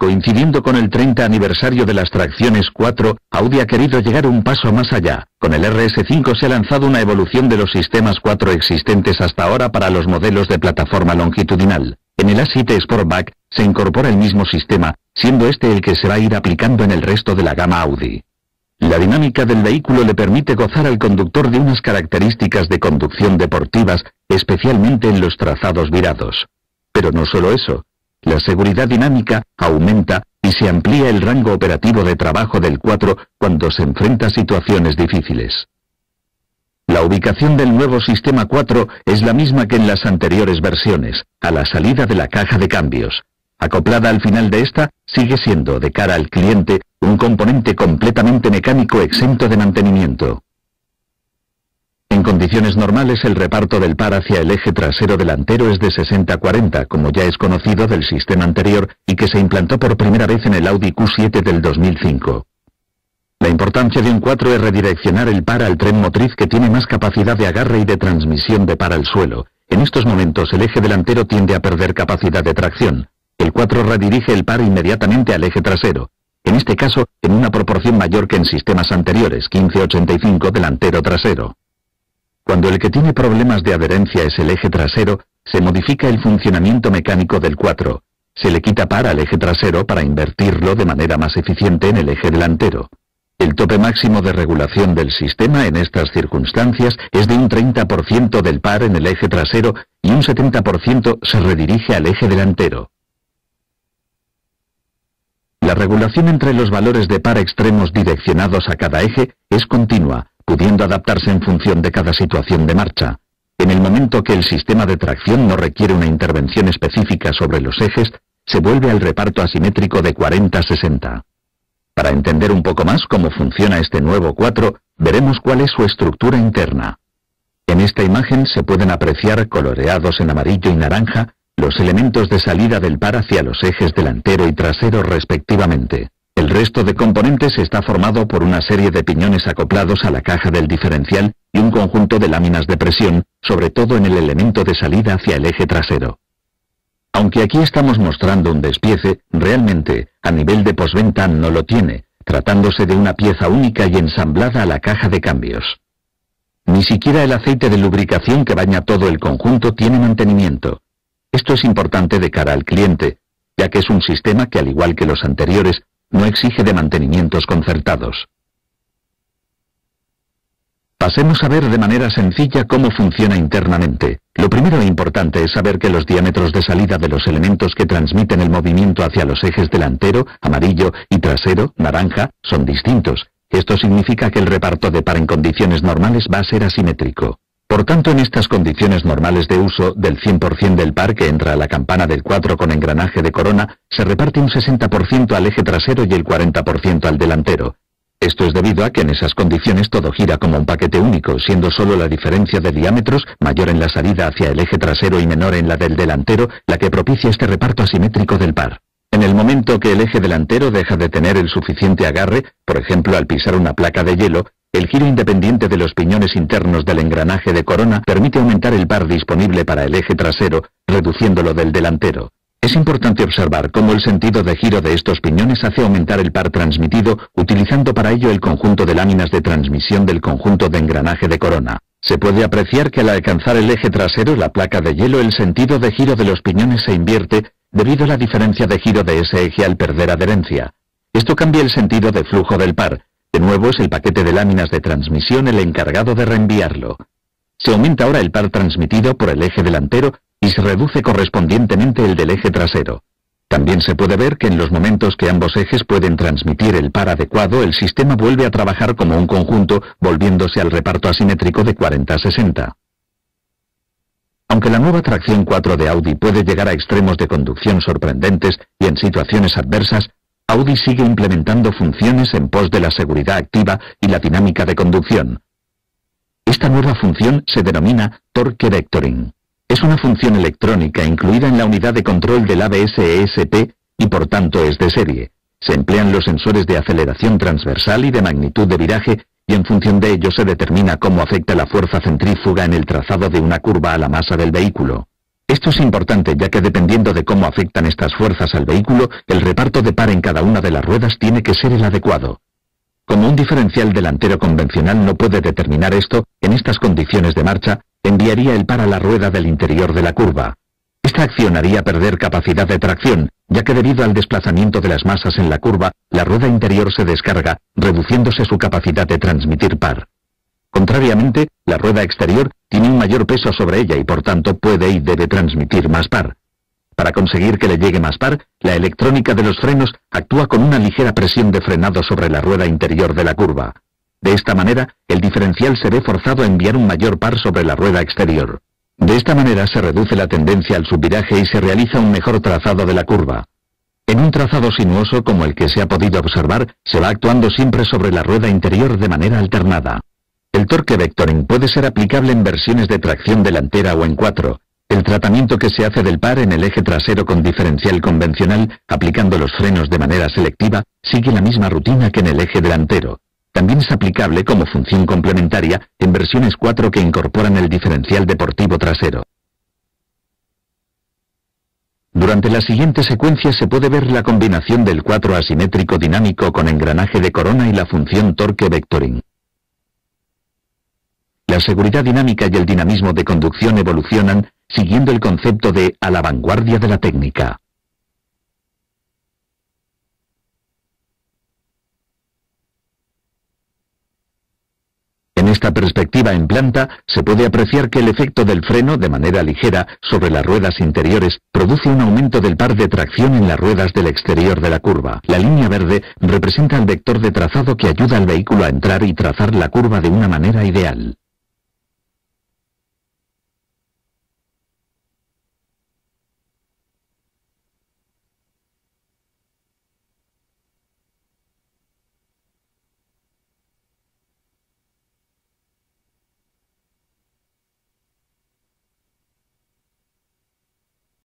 Coincidiendo con el 30 aniversario de las tracciones 4, Audi ha querido llegar un paso más allá. Con el RS5 se ha lanzado una evolución de los sistemas 4 existentes hasta ahora para los modelos de plataforma longitudinal. En el A7 Sportback se incorpora el mismo sistema, siendo este el que se va a ir aplicando en el resto de la gama Audi. La dinámica del vehículo le permite gozar al conductor de unas características de conducción deportivas, especialmente en los trazados virados. Pero no solo eso. La seguridad dinámica aumenta y se amplía el rango operativo de trabajo del 4 cuando se enfrenta a situaciones difíciles. La ubicación del nuevo sistema 4 es la misma que en las anteriores versiones, a la salida de la caja de cambios. Acoplada al final de esta, sigue siendo, de cara al cliente, un componente completamente mecánico exento de mantenimiento. En condiciones normales el reparto del par hacia el eje trasero delantero es de 60-40, como ya es conocido del sistema anterior y que se implantó por primera vez en el Audi Q7 del 2005. La importancia de un 4 es redireccionar el par al tren motriz que tiene más capacidad de agarre y de transmisión de par al suelo. En estos momentos el eje delantero tiende a perder capacidad de tracción. El 4 redirige el par inmediatamente al eje trasero, en este caso en una proporción mayor que en sistemas anteriores, 15-85 delantero-trasero. Cuando el que tiene problemas de adherencia es el eje trasero, se modifica el funcionamiento mecánico del 4. Se le quita par al eje trasero para invertirlo de manera más eficiente en el eje delantero. El tope máximo de regulación del sistema en estas circunstancias es de un 30% del par en el eje trasero y un 70% se redirige al eje delantero. La regulación entre los valores de par extremos direccionados a cada eje es continua, pudiendo adaptarse en función de cada situación de marcha. En el momento que el sistema de tracción no requiere una intervención específica sobre los ejes, se vuelve al reparto asimétrico de 40-60. Para entender un poco más cómo funciona este nuevo 4, veremos cuál es su estructura interna. En esta imagen se pueden apreciar, coloreados en amarillo y naranja, los elementos de salida del par hacia los ejes delantero y trasero respectivamente. El resto de componentes está formado por una serie de piñones acoplados a la caja del diferencial y un conjunto de láminas de presión, sobre todo en el elemento de salida hacia el eje trasero. Aunque aquí estamos mostrando un despiece, realmente, a nivel de postventa no lo tiene, tratándose de una pieza única y ensamblada a la caja de cambios. Ni siquiera el aceite de lubricación que baña todo el conjunto tiene mantenimiento. Esto es importante de cara al cliente, ya que es un sistema que, al igual que los anteriores, no exige de mantenimientos concertados. Pasemos a ver de manera sencilla cómo funciona internamente. Lo primero e importante es saber que los diámetros de salida de los elementos que transmiten el movimiento hacia los ejes delantero, amarillo, y trasero, naranja, son distintos. Esto significa que el reparto de par en condiciones normales va a ser asimétrico. Por tanto, en estas condiciones normales de uso, del 100% del par que entra a la campana del 4 con engranaje de corona, se reparte un 60% al eje trasero y el 40% al delantero. Esto es debido a que en esas condiciones todo gira como un paquete único, siendo solo la diferencia de diámetros, mayor en la salida hacia el eje trasero y menor en la del delantero, la que propicia este reparto asimétrico del par. En el momento que el eje delantero deja de tener el suficiente agarre, por ejemplo al pisar una placa de hielo, el giro independiente de los piñones internos del engranaje de corona permite aumentar el par disponible para el eje trasero, reduciéndolo del delantero. Es importante observar cómo el sentido de giro de estos piñones hace aumentar el par transmitido, utilizando para ello el conjunto de láminas de transmisión del conjunto de engranaje de corona. Se puede apreciar que al alcanzar el eje trasero, la placa de hielo, el sentido de giro de los piñones se invierte debido a la diferencia de giro de ese eje al perder adherencia. Esto cambia el sentido de flujo del par. De nuevo es el paquete de láminas de transmisión el encargado de reenviarlo. Se aumenta ahora el par transmitido por el eje delantero y se reduce correspondientemente el del eje trasero. También se puede ver que en los momentos que ambos ejes pueden transmitir el par adecuado, el sistema vuelve a trabajar como un conjunto, volviéndose al reparto asimétrico de 40-60. Aunque la nueva tracción 4 de Audi puede llegar a extremos de conducción sorprendentes y en situaciones adversas, Audi sigue implementando funciones en pos de la seguridad activa y la dinámica de conducción. Esta nueva función se denomina Torque Vectoring. Es una función electrónica incluida en la unidad de control del ABS ESP y por tanto es de serie. Se emplean los sensores de aceleración transversal y de magnitud de viraje y en función de ello se determina cómo afecta la fuerza centrífuga en el trazado de una curva a la masa del vehículo. Esto es importante ya que dependiendo de cómo afectan estas fuerzas al vehículo, el reparto de par en cada una de las ruedas tiene que ser el adecuado. Como un diferencial delantero convencional no puede determinar esto, en estas condiciones de marcha, enviaría el par a la rueda del interior de la curva. Esta acción haría perder capacidad de tracción, ya que debido al desplazamiento de las masas en la curva, la rueda interior se descarga, reduciéndose su capacidad de transmitir par. Contrariamente, la rueda exterior tiene un mayor peso sobre ella y por tanto puede y debe transmitir más par. Para conseguir que le llegue más par, la electrónica de los frenos actúa con una ligera presión de frenado sobre la rueda interior de la curva. De esta manera, el diferencial se ve forzado a enviar un mayor par sobre la rueda exterior. De esta manera se reduce la tendencia al subviraje y se realiza un mejor trazado de la curva. En un trazado sinuoso como el que se ha podido observar, se va actuando siempre sobre la rueda interior de manera alternada. El torque vectoring puede ser aplicable en versiones de tracción delantera o en 4. El tratamiento que se hace del par en el eje trasero con diferencial convencional, aplicando los frenos de manera selectiva, sigue la misma rutina que en el eje delantero. También es aplicable como función complementaria en versiones 4 que incorporan el diferencial deportivo trasero. Durante la siguiente secuencia se puede ver la combinación del 4 asimétrico dinámico con engranaje de corona y la función torque vectoring. La seguridad dinámica y el dinamismo de conducción evolucionan siguiendo el concepto de a la vanguardia de la técnica. En esta perspectiva en planta, se puede apreciar que el efecto del freno, de manera ligera, sobre las ruedas interiores, produce un aumento del par de tracción en las ruedas del exterior de la curva. La línea verde representa el vector de trazado que ayuda al vehículo a entrar y trazar la curva de una manera ideal.